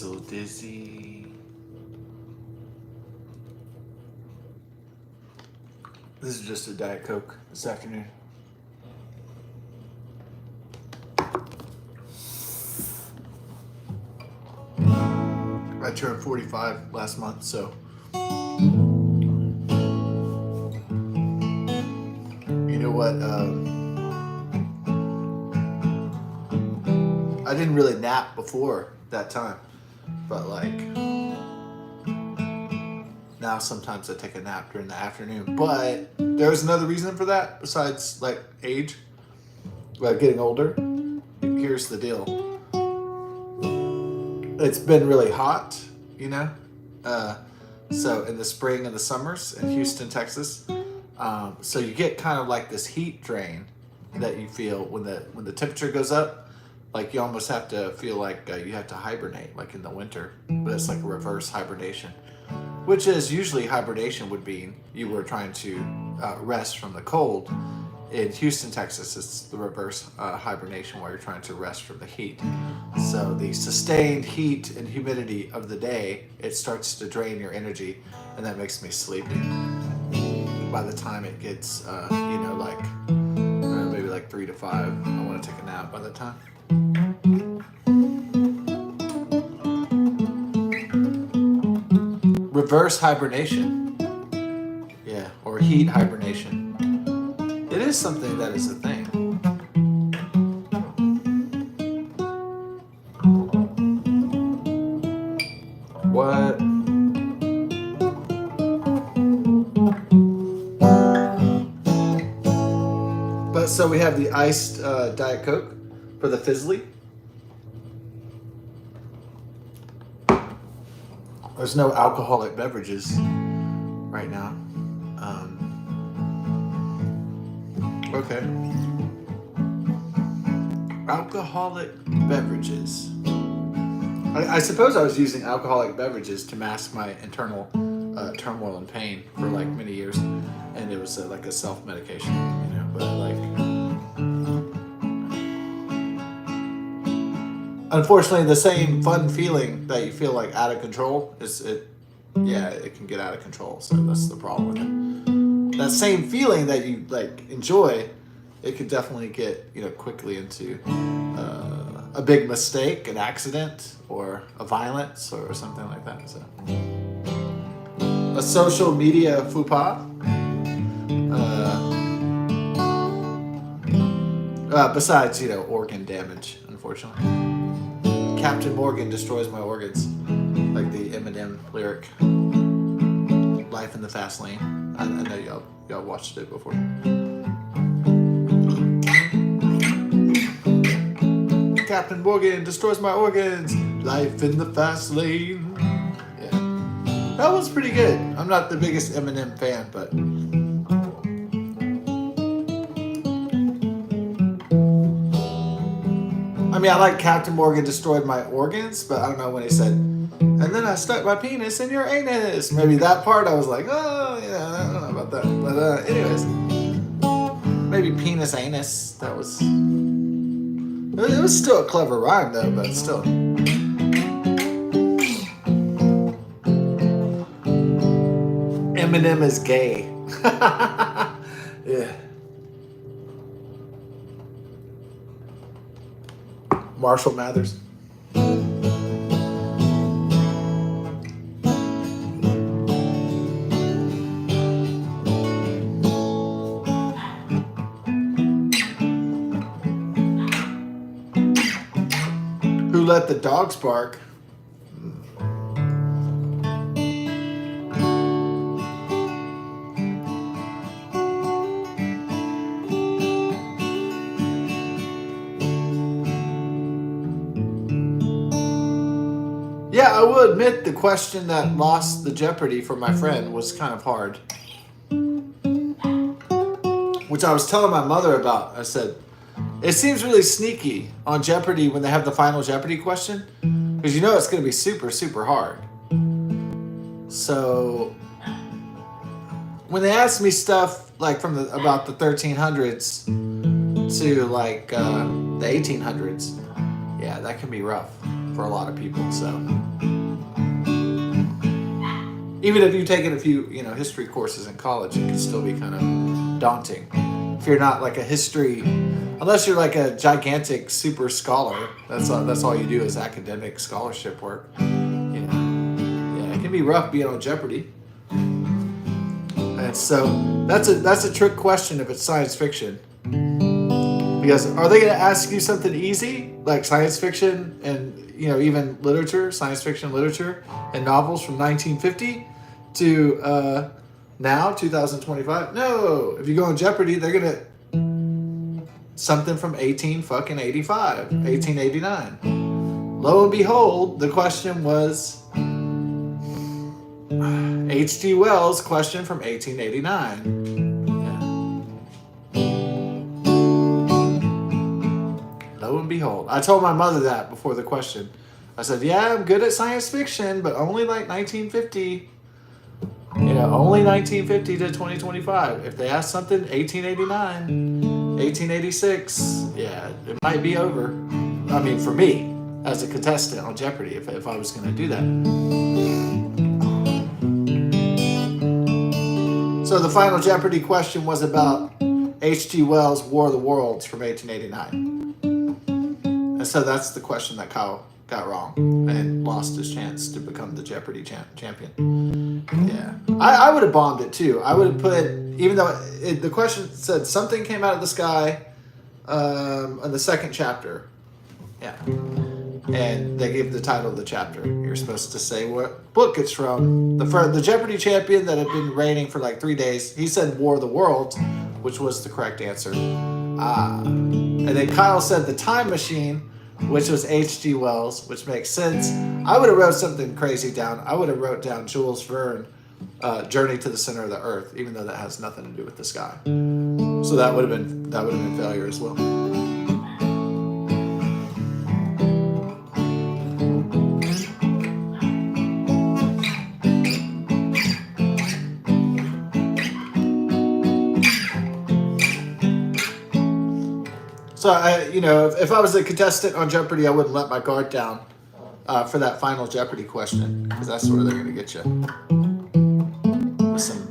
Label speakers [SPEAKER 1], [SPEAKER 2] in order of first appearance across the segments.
[SPEAKER 1] so dizzy. This is just a Diet Coke this afternoon. I turned 45 last month, so you know what? I didn't really nap before that time, but like now sometimes I take a nap during the afternoon. But there's another reason for that besides like age, like getting older. Here's the deal. It's been really hot, you know? So in the spring and the summers in Houston, Texas. So you get kind of like this heat drain that you feel when the temperature goes up. Like you almost have to feel like you have to hibernate, like in the winter. But it's like a reverse hibernation, which is usually hibernation would be you were trying to rest from the cold. In Houston, Texas, it's the reverse hibernation where you're trying to rest from the heat. So the sustained heat and humidity of the day, it starts to drain your energy, and that makes me sleepy. By the time it gets, like maybe like 3 to 5, I want to take a nap by that time. Reverse hibernation. Yeah, or heat hibernation. It is something that is a thing. What? But so we have the iced Diet Coke for the fizzly. There's no alcoholic beverages right now. Okay. Alcoholic beverages. I suppose I was using alcoholic beverages to mask my internal turmoil and pain for like many years, and it was like a self-medication, you know. But like, unfortunately, the same fun feeling that you feel like out of control it can get out of control. So that's the problem with it. That same feeling that you like enjoy, it could definitely get quickly into a big mistake, an accident, or a violence, or something like that. So, a social media faux pas. Besides, organ damage, unfortunately. Captain Morgan destroys my organs, like the Eminem lyric. Life in the Fast Lane. I know y'all watched it before. Captain Morgan destroys my organs. Life in the fast lane. Yeah, that was pretty good. I'm not the biggest Eminem fan, but I mean, I like Captain Morgan destroyed my organs, but I don't know when he said, and then I stuck my penis in your anus. Maybe that part I was like, oh, yeah, I don't know about that. But anyways, maybe penis anus. That was, it was still a clever rhyme though, but still. Eminem is gay. Yeah. Marshall Mathers. Who let the dogs bark? Yeah, I will admit the question that lost the Jeopardy for my friend was kind of hard. Which I was telling my mother about. I said, it seems really sneaky on Jeopardy when they have the final Jeopardy question. Because you know it's going to be super, super hard. So, when they ask me stuff like from about the 1300s to like the 1800s, yeah, that can be rough for a lot of people. So even if you've taken a few, history courses in college, it can still be kind of daunting. If you're not like a history, unless you're like a gigantic super scholar, that's all you do is academic scholarship work. Yeah, it can be rough being on Jeopardy. And so that's a trick question if it's science fiction. Because are they going to ask you something easy like science fiction and even literature, science fiction literature and novels from 1950 to now 2025? No, if you go on Jeopardy, they're going to something from 1889. Lo and behold, the question was H.G. Wells' question from 1889. Lo and behold. I told my mother that before the question. I said, yeah, I'm good at science fiction, but only like 1950. Only 1950 to 2025. If they ask something 1889, 1886, yeah, it might be over. I mean, for me, as a contestant on Jeopardy, if I was going to do that. So the final Jeopardy question was about H.G. Wells' War of the Worlds from 1889. And so that's the question that Kyle got wrong and lost his chance to become the Jeopardy champion. Yeah. I would have bombed it too. I would have put, even though the question said something came out of the sky in the second chapter. Yeah. And they gave the title of the chapter. You're supposed to say what book it's from. The Jeopardy champion that had been reigning for like 3 days, he said War of the Worlds, which was the correct answer. And then Kyle said The Time Machine, which was H.G. Wells, which makes sense. I would have wrote something crazy down. I would have wrote down Jules Verne, Journey to the Center of the Earth, even though that has nothing to do with the sky. So that would have been failure as well. So, if I was a contestant on Jeopardy, I wouldn't let my guard down for that final Jeopardy question, because that's where they're going to get you. With some...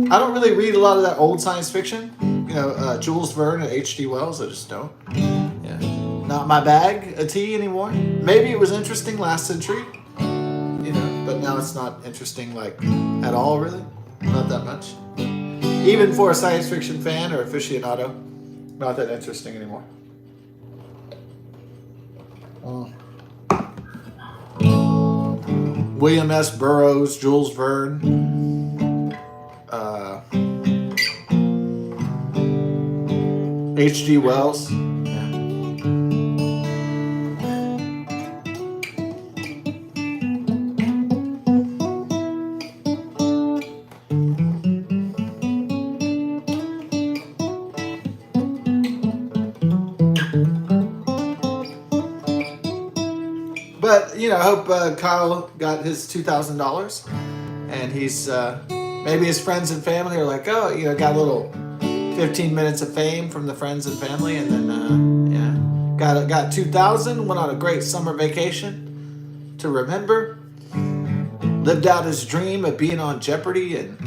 [SPEAKER 1] I don't really read a lot of that old science fiction. Jules Verne and H.G. Wells, I just don't. Yeah. Not my bag of tea anymore. Maybe it was interesting last century, but now it's not interesting at all, really. Not that much. Even for a science fiction fan or aficionado, not that interesting anymore. William S. Burroughs, Jules Verne, H.G. Wells. But, I hope Kyle got his $2,000, and he's, maybe his friends and family are like, oh, got a little 15 minutes of fame from the friends and family, and then, got $2,000, went on a great summer vacation to remember, lived out his dream of being on Jeopardy and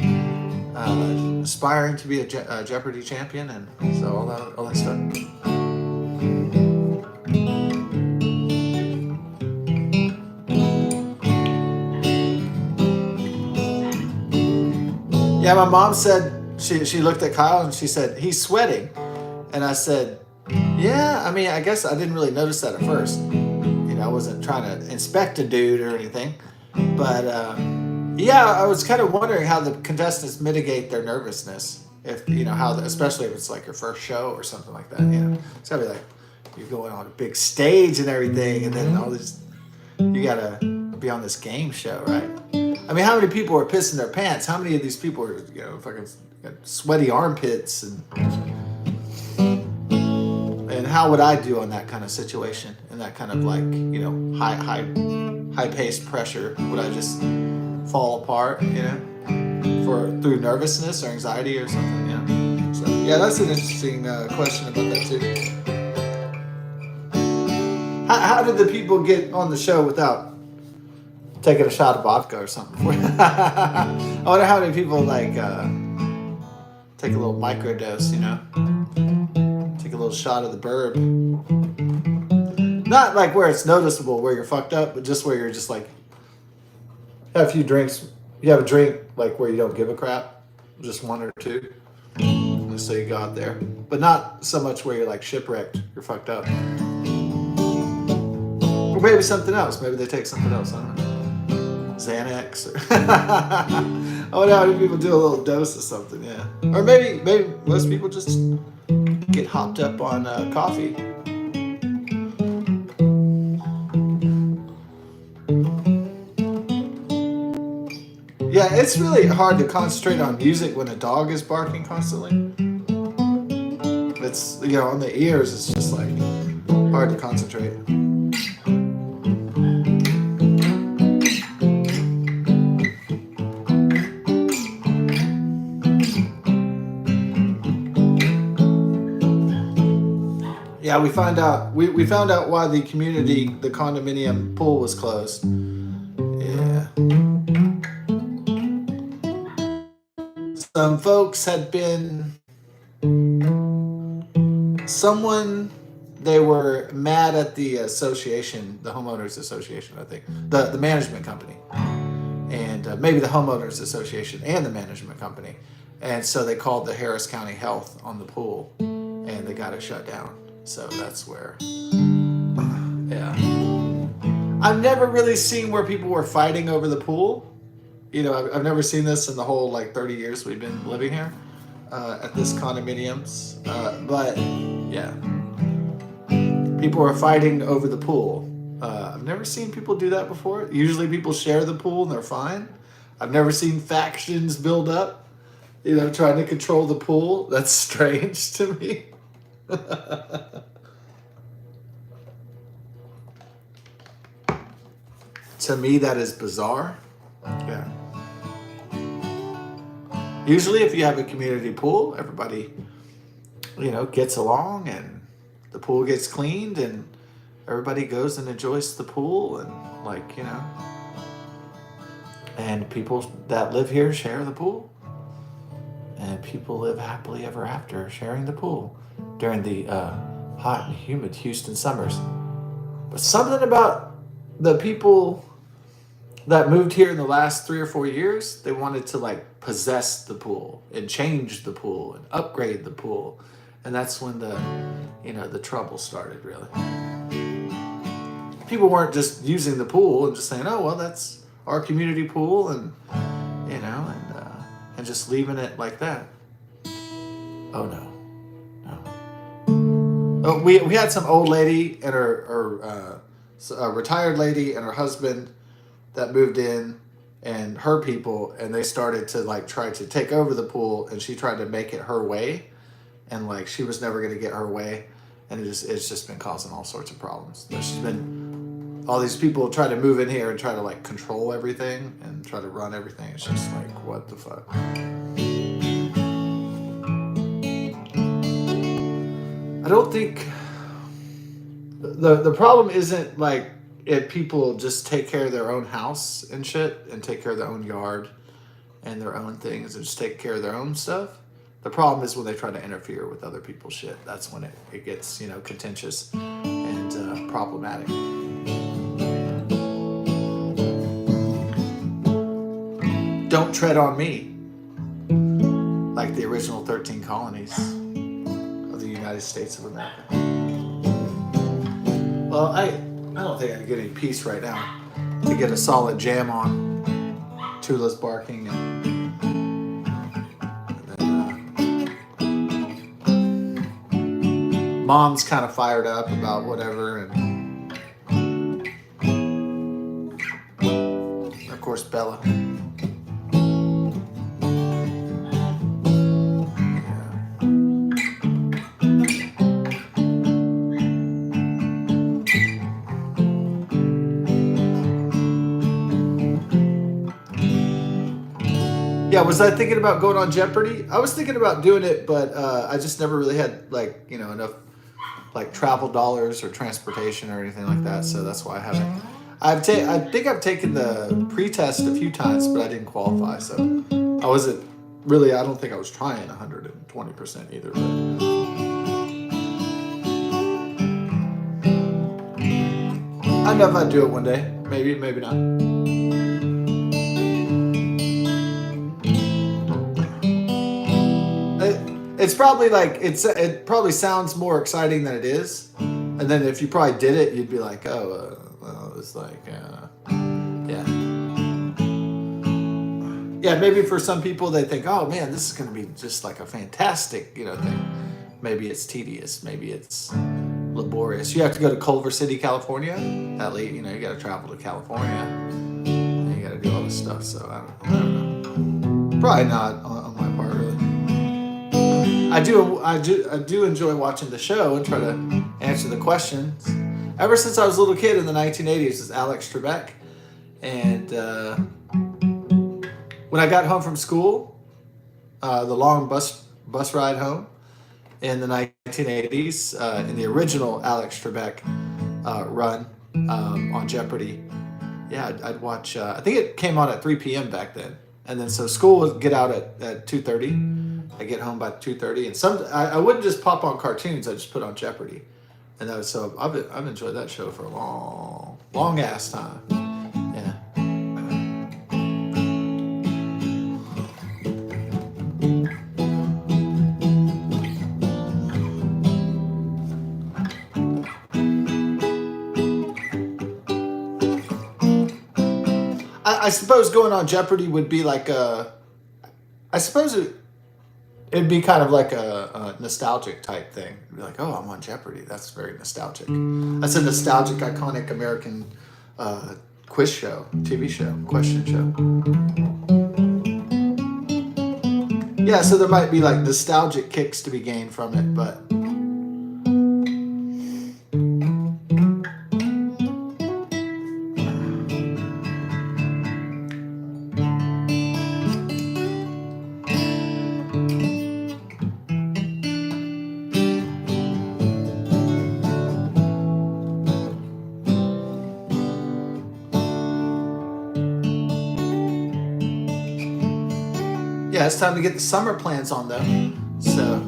[SPEAKER 1] aspiring to be a Jeopardy champion, and so all that stuff. Yeah, my mom said, she looked at Kyle and she said, he's sweating. And I said, yeah, I guess I didn't really notice that at first. I wasn't trying to inspect a dude or anything. But, I was kind of wondering how the contestants mitigate their nervousness. If, especially if it's like your first show or something like that. It's gotta be like, you're going on a big stage and everything, and then all this, you gotta be on this game show, right? How many people are pissing their pants? How many of these people are, fucking sweaty armpits? And how would I do on that kind of situation? In that kind of high-paced pressure? Would I just fall apart, through nervousness or anxiety or something, So yeah, that's an interesting question about that too. How did the people get on the show without taking a shot of vodka or something before? I wonder how many people like take a little microdose, you know, take a little shot of the burb. Not like where it's noticeable where you're fucked up, but just where you're just like have a few drinks. You have a drink like where you don't give a crap, just one or two. So you go out there, but not so much where you're like shipwrecked. You're fucked up. Or maybe something else. Maybe they take something else. I don't know. Xanax. I wonder how many people do a little dose of something. Yeah. Or maybe most people just get hopped up on coffee. Yeah, it's really hard to concentrate on music when a dog is barking constantly. It's, you know, on the ears, it's just like hard to concentrate. Yeah, we found out why the condominium pool was closed. Yeah. Some folks had been they were mad at the association, the homeowners association, I think, the management company, and maybe the homeowners association and the management company, and so they called the Harris County Health on the pool, and they got it shut down. So that's where, yeah. I've never really seen where people were fighting over the pool. You know, I've never seen this in the whole like 30 years we've been living here at this condominiums. But yeah, people were fighting over the pool. I've never seen people do that before. Usually people share the pool and they're fine. I've never seen factions build up, you know, trying to control the pool. That's strange to me. To me, that is bizarre. Yeah. Usually, if you have a community pool, everybody, you know, gets along and the pool gets cleaned and everybody goes and enjoys the pool and, like, you know, and people that live here share the pool. And people live happily ever after sharing the pool during the hot and humid Houston summers. But something about the people that moved here in the last 3 or 4 years, they wanted to like possess the pool and change the pool and upgrade the pool. And that's when the trouble started, really. People weren't just using the pool and just saying, oh, well, that's our community pool and, you know, and just leaving it like that. Oh, no. Oh, we had some old lady and a retired lady and her husband that moved in and her people, and they started to like try to take over the pool, and she tried to make it her way, and like she was never going to get her way, and it's just been causing all sorts of problems. All these people try to move in here and try to like control everything and try to run everything. It's just like, what the fuck? I don't think the problem isn't like if people just take care of their own house and shit and take care of their own yard and their own things and just take care of their own stuff. The problem is when they try to interfere with other people's shit. That's when it gets, you know, contentious and problematic. Don't tread on me, like the original 13 colonies of the United States of America. Well, I don't think I can get any peace right now to get a solid jam on. Tula's barking and then Mom's kind of fired up about whatever, and of course Bella. Yeah, was I thinking about going on Jeopardy? I was thinking about doing it, but I just never really had enough like travel dollars or transportation or anything like that. So that's why I haven't. I think I've taken the pre-test a few times, but I didn't qualify. So I wasn't really. I don't think I was trying 120% either. But I know if I'd do it one day. Maybe, maybe not. It's probably like it probably sounds more exciting than it is, and then if you probably did it, you'd be like, oh, well, it's like, yeah, yeah. Maybe for some people they think, oh man, this is gonna be just like a fantastic, thing. Maybe it's tedious, maybe it's laborious. You have to go to Culver City, California. At least you got to travel to California. And you got to do all this stuff. So I don't know. Probably not on my part, really. I do enjoy watching the show and try to answer the questions. Ever since I was a little kid in the 1980s, it's Alex Trebek, and when I got home from school, the long bus ride home in the 1980s, in the original Alex Trebek run on Jeopardy, yeah, I'd watch. I think it came on at 3 p.m. back then, and then so school would get out at 2:30. I get home by 2:30, and I wouldn't just pop on cartoons. I just put on Jeopardy, and that was so I've enjoyed that show for a long ass time. Yeah. I suppose going on Jeopardy would be like I suppose it'd be kind of like a nostalgic type thing. It'd be like, oh, I'm on Jeopardy. That's very nostalgic. That's a nostalgic, iconic American quiz show, TV show, question show. Yeah, so there might be like nostalgic kicks to be gained from it, but yeah, it's time to get the summer plans on though. So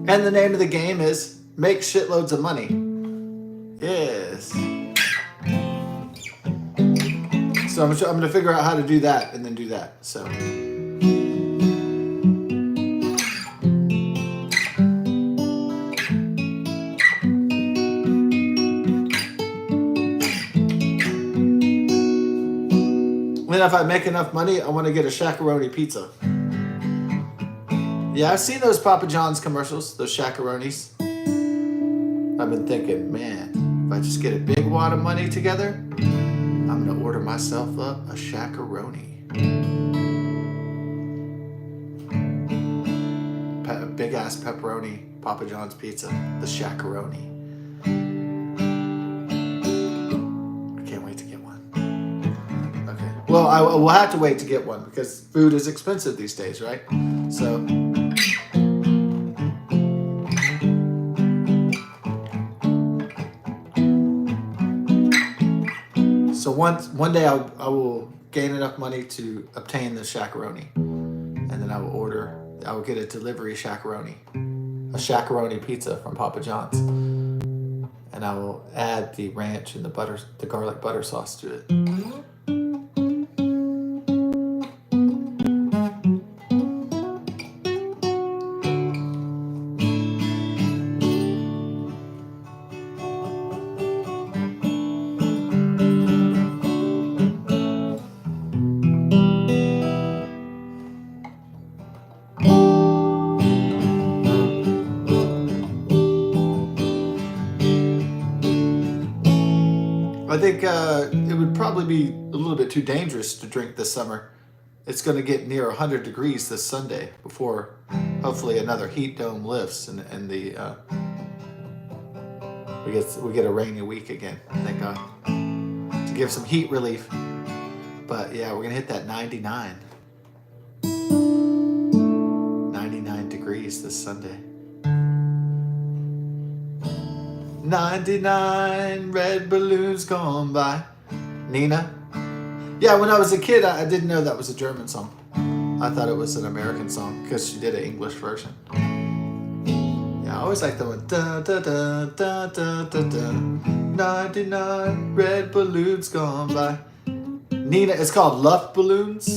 [SPEAKER 1] and the name of the game is make shitloads of money. Yes. So I'm going to figure out how to do that and then do that. So. And if I make enough money, I want to get a Shaq-a-Roni pizza. Yeah, I've seen those Papa John's commercials, those Shaq-a-Ronis. I've been thinking, man, if I just get a big wad of money together, I'm going to order myself up a Shaq-a-Roni. Big ass pepperoni Papa John's pizza, the Shaq-a-Roni. Well, I will have to wait to get one because food is expensive these days, right? So one day I will gain enough money to obtain the Shaq-a-Roni, and then I will get a delivery Shaq-a-Roni, a Shaq-a-Roni pizza from Papa John's, and I will add the ranch and the garlic butter sauce to it. I think it would probably be a little bit too dangerous to drink this summer it's going to get near 100 degrees this Sunday before hopefully another heat dome lifts and the we get a rainy week again. Thank God, to give some heat relief. But yeah, we're gonna hit that 99 degrees this Sunday. 99 red balloons gone by. Nina. Yeah, when I was a kid, I didn't know that was a German song. I thought it was an American song because she did an English version. Yeah, I always like the one. Da, da, da, da, da, da, da. 99 red balloons gone by. Nina, it's called Luftballons.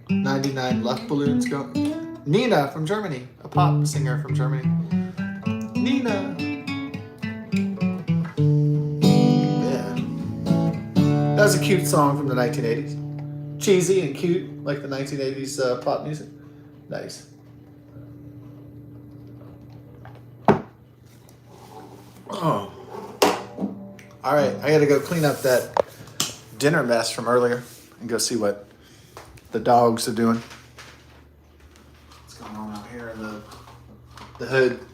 [SPEAKER 1] 99 Luftballons gone. Nina from Germany, a pop singer from Germany. Nina. That was a cute song from the 1980s. Cheesy and cute, like the 1980s pop music. Nice. Oh. All right, I gotta go clean up that dinner mess from earlier and go see what the dogs are doing. What's going on out here in the hood?